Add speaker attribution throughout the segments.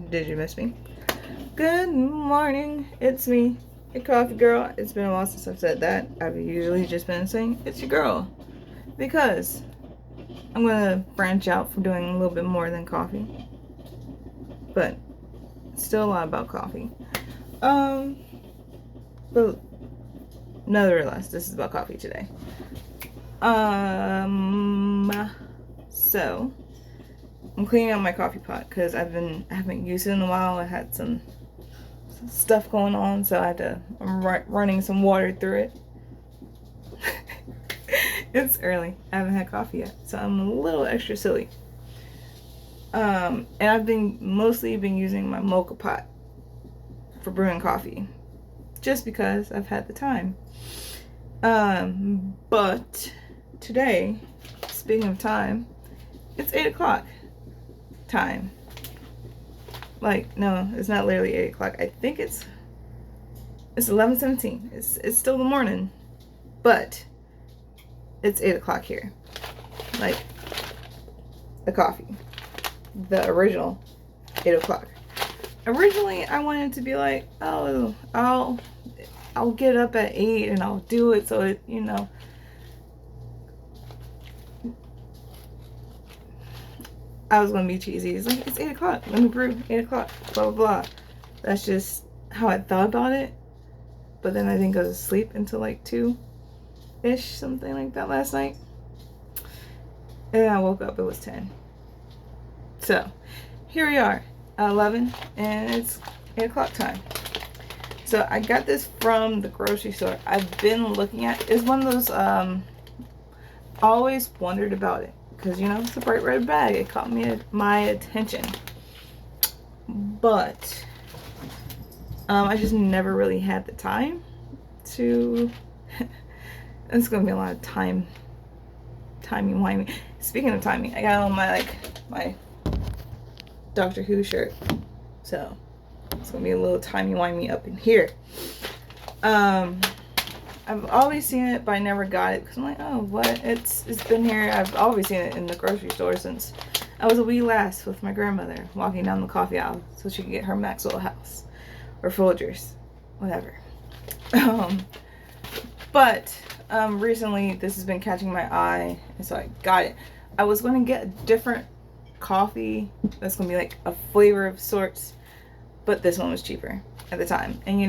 Speaker 1: Did you miss me? Good morning. It's me, your coffee girl. It's been a while since I've said that. I've usually just been saying it's your girl because I'm gonna branch out from doing a little bit more than coffee, but still a lot about coffee. But nevertheless, this is about coffee today. So I'm cleaning out my coffee pot because I haven't used it in a while. I had some stuff going on, so I'm running some water through it. It's early. I haven't had coffee yet, so I'm a little extra silly. And I've mostly been using my mocha pot for brewing coffee, just because I've had the time. But today, speaking of time, it's 8 o'clock time. Like, no, it's not literally 8 o'clock. I think it's 11:17. It's still the morning, but it's 8 o'clock here. Like, the coffee, the original 8 o'clock. Originally, I wanted to be like, oh, I'll get up at 8 and I'll do it so it, I was gonna be cheesy. It's like, it's 8 o'clock. Let me brew. 8 o'clock. Blah, blah, blah. That's just how I thought about it. But then I didn't go to sleep until like 2-ish, something like that last night. And then I woke up, it was 10. So, here we are at 11, and it's 8 o'clock time. So, I got this from the grocery store. I've been looking at it's one of those, always wondered about it. Because, it's a bright red bag. It caught my attention. But, I just never really had the time to... It's going to be a lot of timey-wimey. Speaking of timing, I got on my Doctor Who shirt. So, it's going to be a little timey-wimey up in here. I've always seen it, but I never got it because I'm like, oh, what? It's been here. I've always seen it in the grocery store since I was a wee lass with my grandmother walking down the coffee aisle so she could get her Maxwell House or Folgers, whatever. But recently this has been catching my eye, and so I got it. I was going to get a different coffee that's going to be like a flavor of sorts, but this one was cheaper at the time. And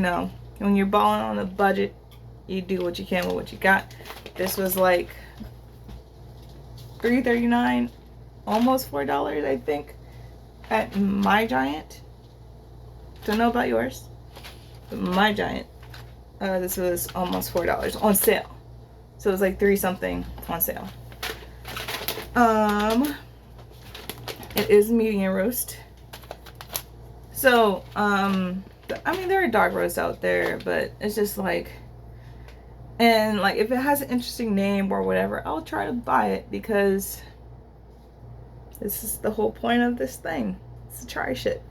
Speaker 1: when you're balling on a budget, you do what you can with what you got. This was like $3.39, almost $4, I think, at My Giant. Don't know about yours, but My Giant, this was almost $4 on sale. So it was like 3 something on sale. It is medium roast. So, there are dark roasts out there, but it's just like, and like, if it has an interesting name or whatever, I'll try to buy it because this is the whole point of this thing. It's to try shit.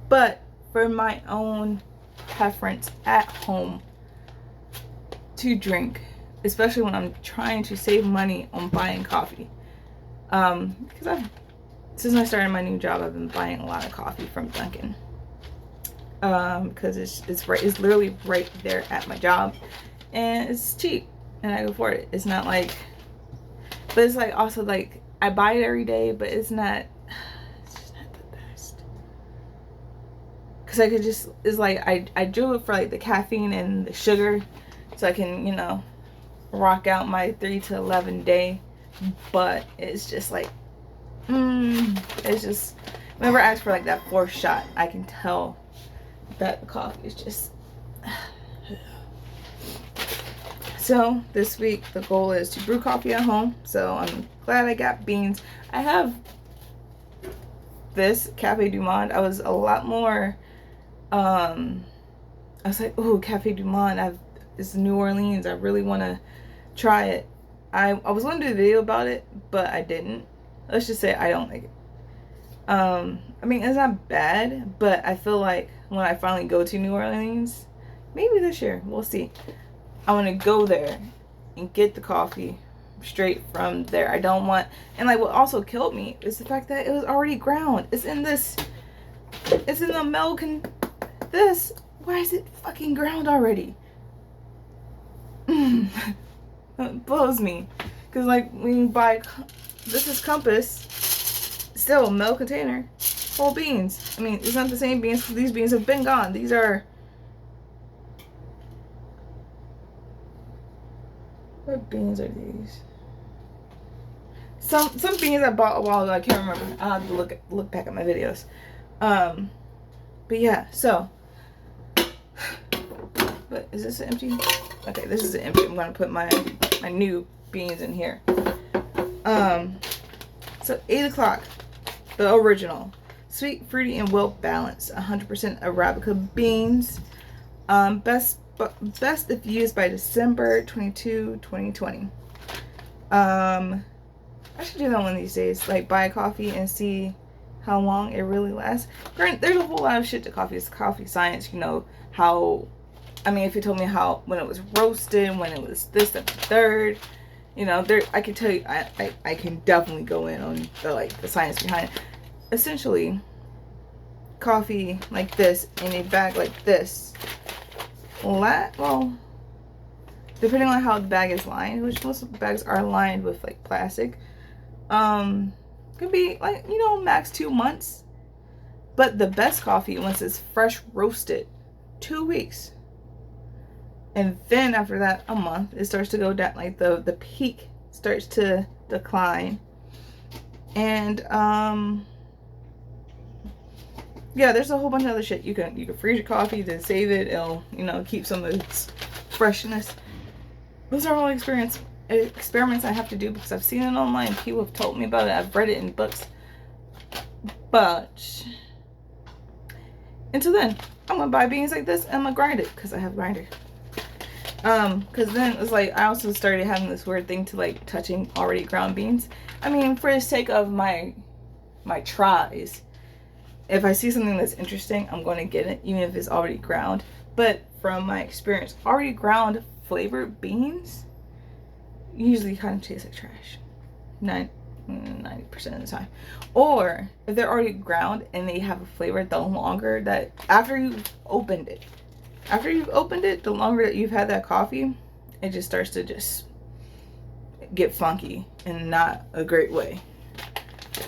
Speaker 1: But for my own preference at home to drink, especially when I'm trying to save money on buying coffee, because since I started my new job, I've been buying a lot of coffee from Dunkin'. Because it's literally right there at my job, and it's cheap, and I can afford it. It's not like, but it's like also like I buy it every day, but it's just not the best. Because it's like I do it for like the caffeine and the sugar, so I can rock out my 3 to 11 day. But it's just like, it's just, whenever I ask for like that 4th shot, I can tell that the coffee is just. So this week the goal is to brew coffee at home. So I'm glad I got beans. I have this Cafe Du Monde. I was a lot more I was like, oh, Cafe Du Monde, it's New Orleans, I really want to try it. I was going to do a video about it, but I didn't. Let's just say I don't like it. It's not bad, but I feel like when I finally go to New Orleans, maybe this year, we'll see, I want to go there and get the coffee straight from there. I don't want, and like what also killed me is the fact that it was already ground. It's in this It's in the milk and this. Why is it fucking ground already? It blows me. Because, like, when you buy, this is Compass, still milk container, whole beans. I mean, it's not the same beans. These beans have been gone. These are, what beans are these? Some beans I bought a while ago. I can't remember. I'll have to look back at my videos. But yeah, so. But is this empty? Okay, this is empty. I'm gonna put my new beans in here. So 8 o'clock, the original, sweet, fruity, and well balanced. 100% Arabica beans. Best if used by December 22, 2020. I should do that one of these days. Like, buy a coffee and see how long it really lasts. Granted, there's a whole lot of shit to coffee. It's coffee science, you know, how, I mean, if you told me how, when it was roasted, when it was this, that, the third, you know, there, I can tell you, I can definitely go in on the science behind it. Essentially, coffee like this in a bag like this, well, depending on how the bag is lined, which most of the bags are lined with like plastic, could be like, you know, max 2 months. But the best coffee, once it's fresh roasted, 2 weeks. And then after that, a month, it starts to go down, like the peak starts to decline. And yeah, there's a whole bunch of other shit. You can freeze your coffee to save it. It'll, you know, keep some of its freshness. Those are all experiments I have to do because I've seen it online. People have told me about it. I've read it in books. But until then, I'm gonna buy beans like this and I'm gonna grind it because I have a grinder. Because then it's like I also started having this weird thing to like touching already ground beans. I mean, for the sake of my tries, if I see something that's interesting, I'm going to get it, even if it's already ground. But from my experience, already ground flavored beans usually kind of taste like trash. 90% of the time. Or if they're already ground and they have a flavor, the longer that after you've opened it, the longer that you've had that coffee, it just starts to just get funky in not a great way.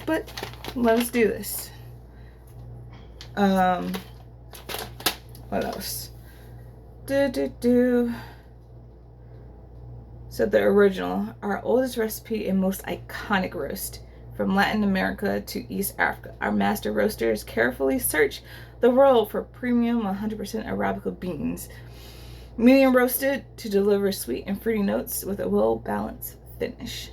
Speaker 1: But let us do this. What else? So the original, our oldest recipe and most iconic roast. From Latin America to East Africa, our master roasters carefully search the world for premium 100% Arabica beans. Medium roasted to deliver sweet and fruity notes with a well-balanced finish.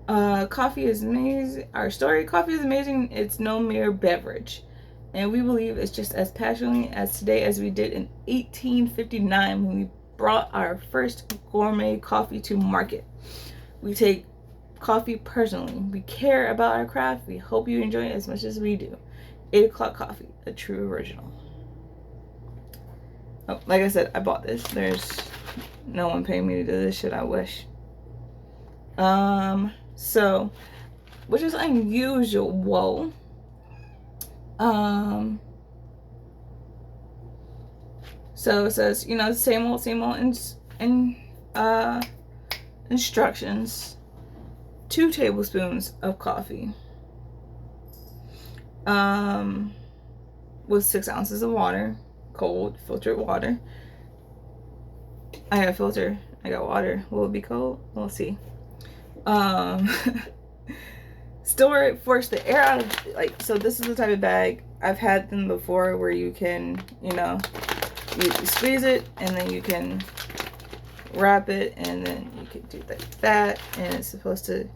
Speaker 1: Coffee is amazing. Our story, coffee is amazing. It's no mere beverage. And we believe it's just as passionately as today as we did in 1859 when we brought our first gourmet coffee to market. We take coffee personally. We care about our craft. We hope you enjoy it as much as we do. 8 o'clock coffee, a true original. Oh, like I said, I bought this. There's no one paying me to do this shit. I wish. So, which is unusual. So it says, you know, same old instructions. 2 tablespoons of coffee. With 6 ounces of water, cold filtered water. I got a filter. I got water. Will it be cold? We'll see. Store it, force the air out of, like, so this is the type of bag, I've had them before where you can, you know, you squeeze it and then you can wrap it and then you can do like that and it's supposed to,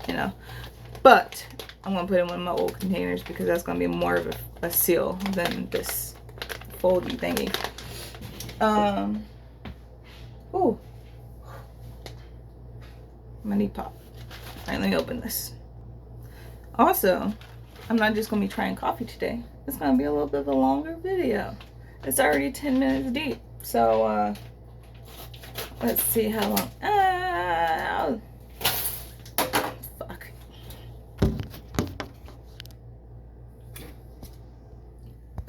Speaker 1: you know, but I'm going to put it in one of my old containers because that's going to be more of a seal than this foldy thingy. Ooh. My knee pop. Alright, let me open this. Also, I'm not just going to be trying coffee today. It's going to be a little bit of a longer video. It's already 10 minutes deep. So, let's see how long. Fuck.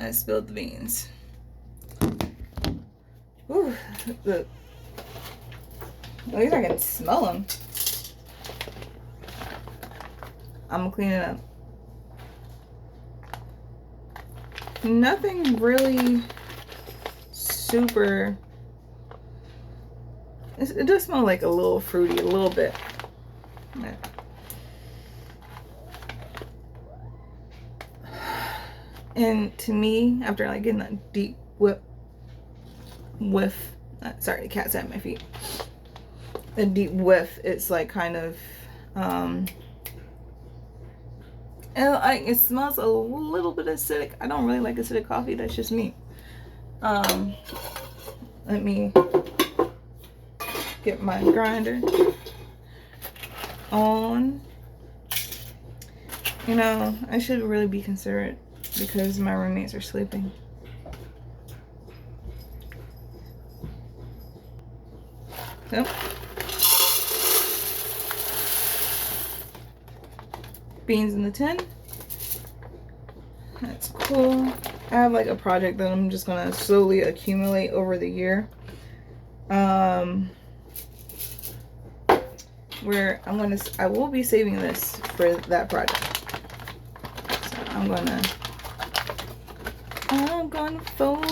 Speaker 1: I spilled the beans. Ooh, at least I can smell them. I'm gonna clean it up. Nothing really super. It does smell like a little fruity, a little bit. Yeah. And to me, after like getting that deep whiff, sorry, the cat's at my feet. A deep whiff, it's like kind of, and like it smells a little bit acidic. I don't really like acidic coffee. That's just me. Let me get my grinder on. You know, I should really be considerate because my roommates are sleeping. So, beans in the tin. That's cool. I have like a project that I'm just gonna slowly accumulate over the year. Where I will be saving this for that project. So I'm gonna fold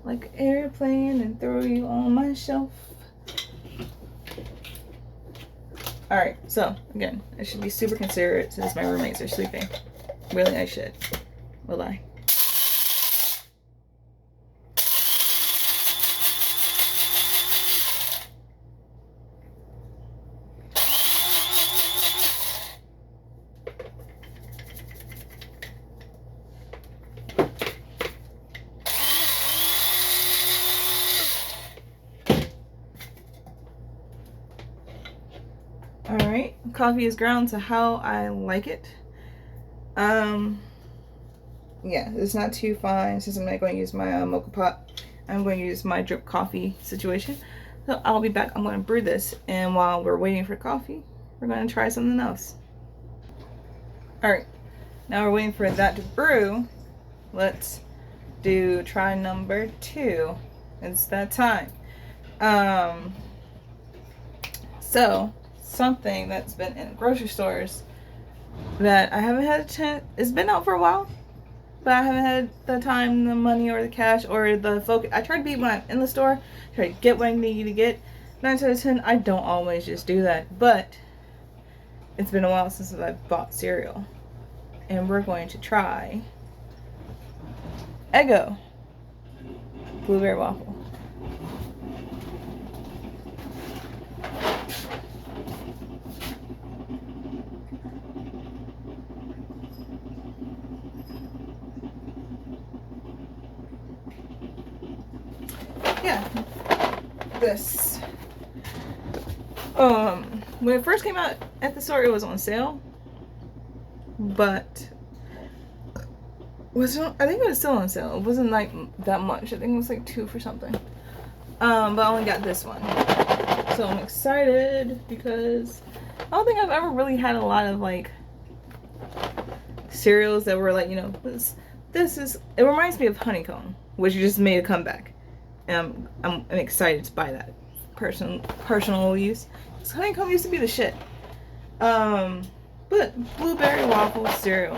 Speaker 1: like an airplane and throw you on my shelf. Alright, so again, I should be super considerate since my roommates are sleeping. Really, I should. Will I? Alright, coffee is ground to how I like it. Yeah, it's not too fine since I'm not going to use my mocha pot. I'm going to use my drip coffee situation. So I'll be back. I'm going to brew this, and while we're waiting for coffee, we're going to try something else. Alright, now we're waiting for that to brew. Let's do try number 2. It's that time. So something that's been in grocery stores that I haven't had a chance. It's been out for a while, but I haven't had the time, the money, or the cash, or the focus. I try to be when I'm in the store, try to get what I need to get. 9 out of 10, I don't always just do that, but it's been a while since I've bought cereal, and we're going to try Eggo blueberry waffle. Yeah, this. When it first came out at the store, it was on sale, but I think it was still on sale. It wasn't like that much. I think it was like 2 for something. But I only got this one, so I'm excited because I don't think I've ever really had a lot of like cereals that were like, you know, this is. It reminds me of honeycomb, which just made a comeback. And I'm excited to buy that personal use. Because honeycomb used to be the shit. But blueberry waffle cereal.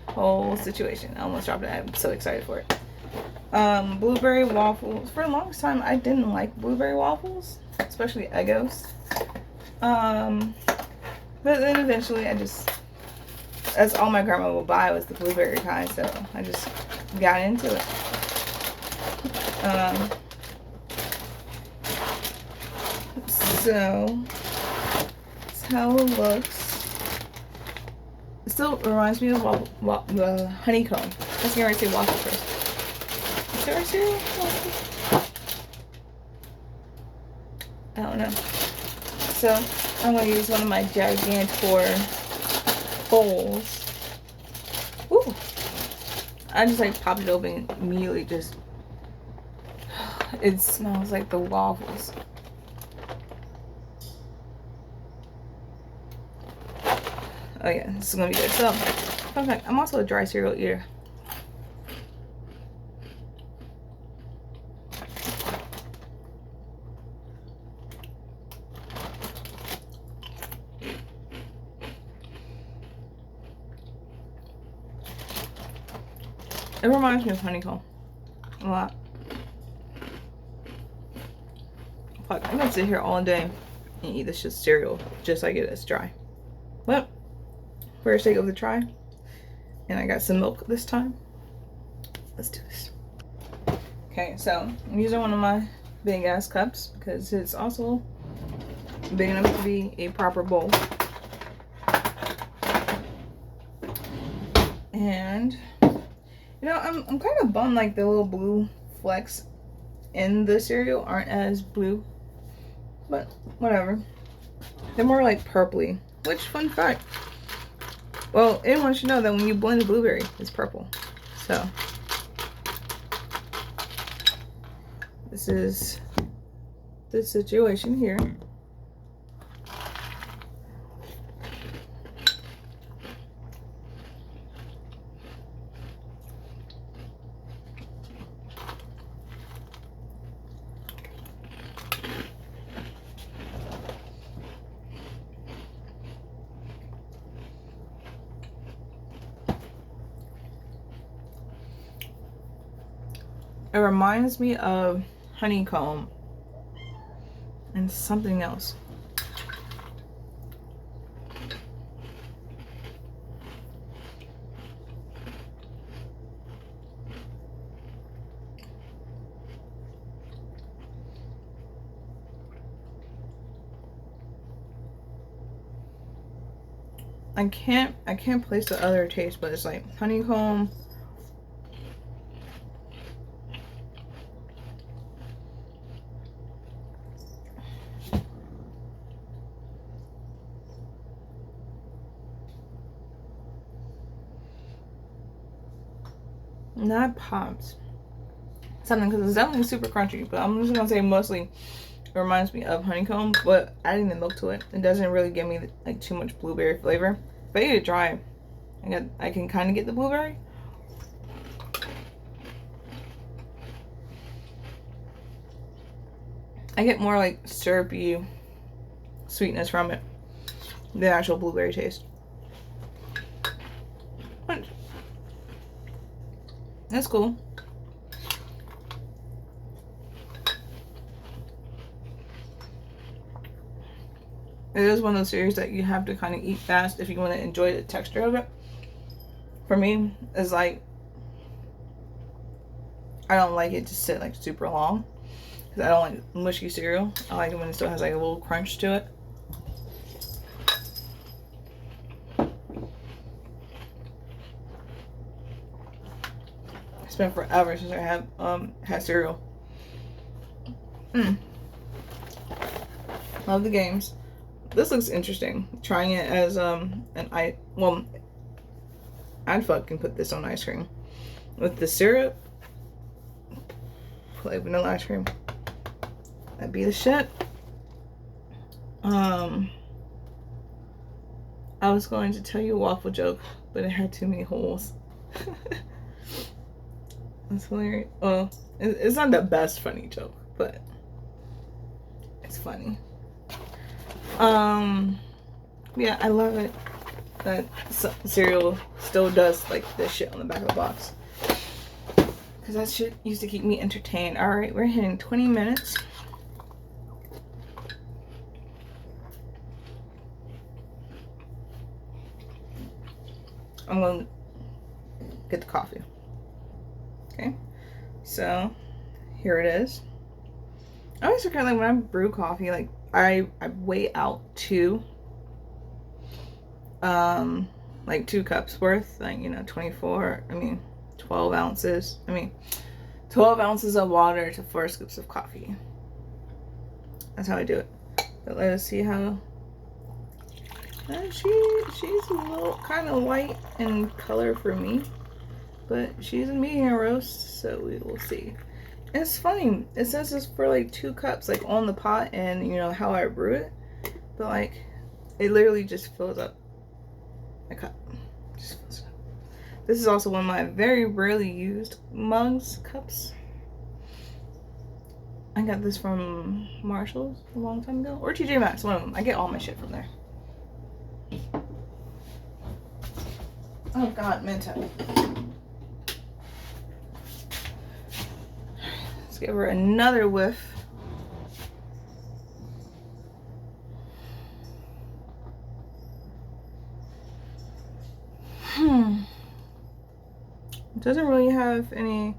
Speaker 1: Whole situation. I almost dropped it. I'm so excited for it. Blueberry waffles. For the longest time, I didn't like blueberry waffles, especially Eggos. But then eventually, that's all my grandma would buy was the blueberry kind, so I just got into it. So that's how it looks. It still reminds me of the honeycomb. Let's get ready to say waffle first. Is there a cereal waffle? I don't know. So I'm going to use one of my Gigantor bowls. Ooh! I just like popped it open and immediately just. It smells like the waffles. Oh yeah, this is gonna be good. So, fun fact, I'm also a dry cereal eater. It reminds me of honeycomb a lot. Fuck, I can sit here all day and eat this just cereal just like it is dry. Well, first take of the try, and I got some milk this time. Let's do this. Okay, so I'm using one of my big ass cups because it's also big enough to be a proper bowl. And you know, I'm kind of bummed like the little blue flecks in the cereal aren't as blue, but whatever. They're more like purpley, which, fun fact, well, anyone should know that when you blend a blueberry, it's purple. So this is the situation here. It reminds me of honeycomb and something else. I can't place the other taste, but it's like honeycomb. Not Pops. Something, because it's definitely super crunchy, but I'm just gonna say mostly it reminds me of honeycomb, but adding the milk to it, it doesn't really give me like too much blueberry flavor. If I eat it dry, I can kind of get the blueberry. I get more like syrupy sweetness from it, the actual blueberry taste. But that's cool. It is one of those cereals that you have to kind of eat fast if you want to enjoy the texture of it. For me, it's like I don't like it to sit like super long because I don't like mushy cereal. I like it when it still has like a little crunch to it. It's been forever since I have had cereal. Love the games. This looks interesting. Trying it as I'd fucking put this on ice cream with the syrup, like vanilla ice cream. That'd be the shit. I was going to tell you a waffle joke, but it had too many holes. That's hilarious. Well, it's not the best funny joke, but it's funny. Yeah, I love it that cereal still does like this shit on the back of the box, because that shit used to keep me entertained. All right, we're hitting 20 minutes. I'm going to get the coffee. Okay, so here it is. I always forget, like, when I brew coffee, like, I weigh out like 2 cups worth, like, 12 ounces. 12 ounces of water to 4 scoops of coffee. That's how I do it. But let us see how. She's a little kind of light in color for me, but she's a medium roast, so we will see. It's funny, it says it's for like 2 cups, like on the pot, and how I brew it, but like it literally just fills up. a cup. Just fills it up. This is also one of my very rarely used cups. I got this from Marshall's a long time ago, or TJ Maxx, one of them. I get all my shit from there. Oh God, Menta. Let's give her another whiff. It doesn't really have any.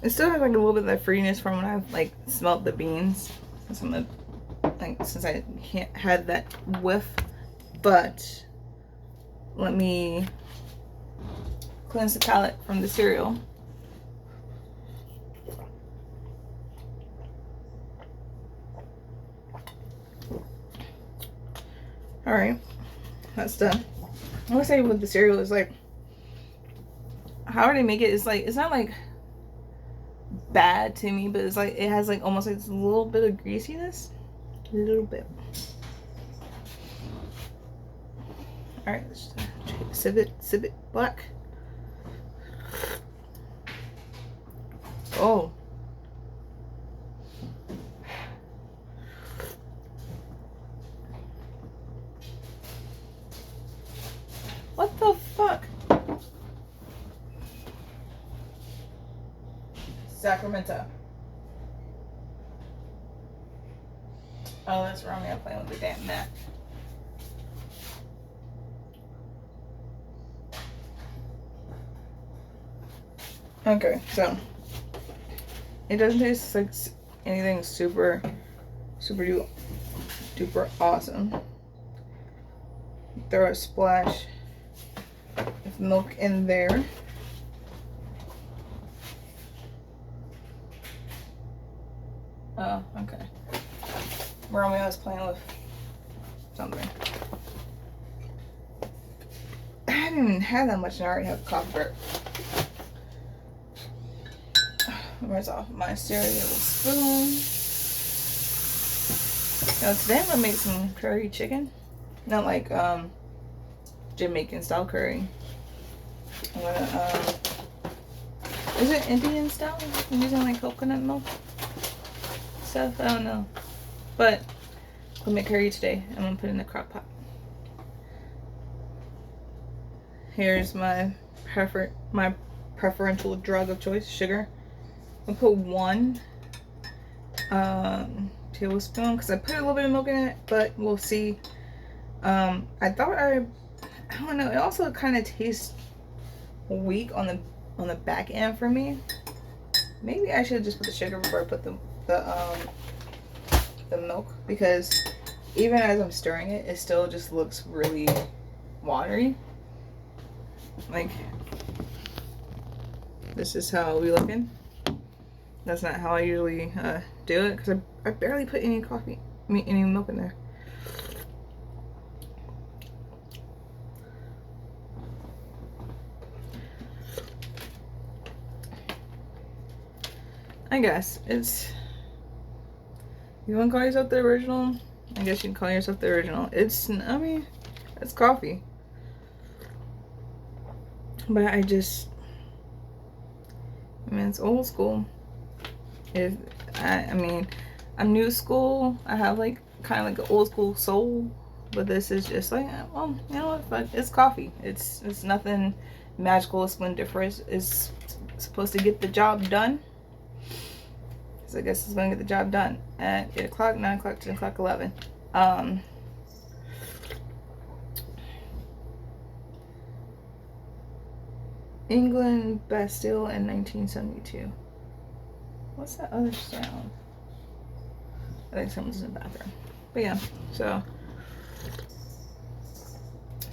Speaker 1: It still has like a little bit of that fruitiness from when I've like smelled the beans. Since I can't had that whiff, but let me cleanse the palate from the cereal. All right, that's done. I want to say with the cereal is like, how they make it is like, it's not like bad to me, but it's like it has like almost like a little bit of greasiness, a little bit. All right, let's sip it black. Oh, what the fuck? Sacramento. Oh, that's wrong. I'm playing with the damn mat. Okay, so it doesn't taste like anything super duper awesome. Throw a splash of milk in there. Oh, okay. Romeo was playing with something. I didn't even have that much and I already have coffee burp. Where's off my cereal spoon? Now today I'm gonna make some curry chicken. Not like Jamaican style curry. I'm gonna is it Indian style? I'm using like coconut milk stuff. I don't know. But I'll make curry today. I'm gonna put it in the crock pot. Here's my preferential drug of choice, sugar. I'll put 1 tablespoon because I put a little bit of milk in it, but we'll see. I thought I don't know. It also kind of tastes weak on the back end for me. Maybe I should just put the sugar before I put the milk, because even as I'm stirring it, it still just looks really watery. Like, this is how we looking. That's not how I usually do it, because I barely put any any milk in there. I guess it's, you want to call yourself the original? I guess you can call yourself the original. It's, I mean, it's coffee. But I mean, it's old school. I mean, I'm new school. I have like kind of like an old school soul, but this is just like, well, you know what? Fuck, it's coffee. It's nothing magical, splendiferous. It's supposed to get the job done. So I guess it's gonna get the job done at 8 o'clock, 9 o'clock, 10 o'clock, 11. England, Bastille in 1972. What's that other sound? I think someone's in the bathroom. But yeah, so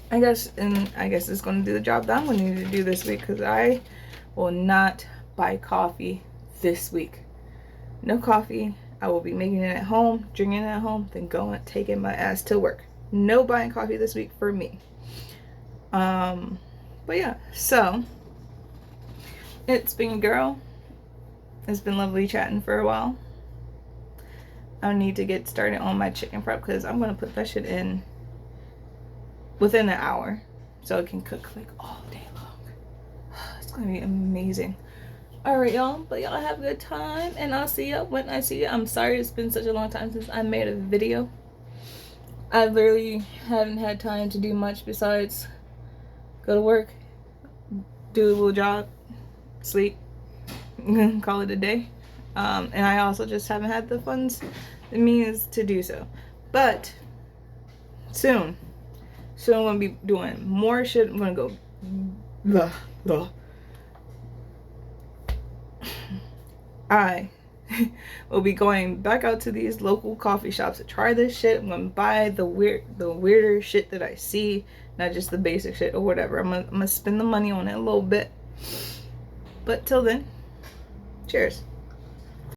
Speaker 1: I guess it's gonna do the job that I'm gonna need to do this week, because I will not buy coffee this week. No coffee. I will be making it at home, drinking it at home, then going taking my ass to work. No buying coffee this week for me. But yeah, so it's been a girl. It's been lovely chatting for a while. I need to get started on my chicken prep, because I'm gonna put that shit in within an hour, so it can cook like all day long. It's gonna be amazing. All right, y'all, but y'all have a good time, and I'll see you when I see you. I'm sorry it's been such a long time since I made a video. I literally haven't had time to do much besides go to work, do a little job, sleep, call it a day. And I also just haven't had the funds, the means to do so. But soon I'm gonna be doing more shit. I'm gonna go blah. I will be going back out to these local coffee shops to try this shit. I'm gonna buy the weirder shit that I see, not just the basic shit or whatever. I'm gonna spend the money on it a little bit. But till then, cheers.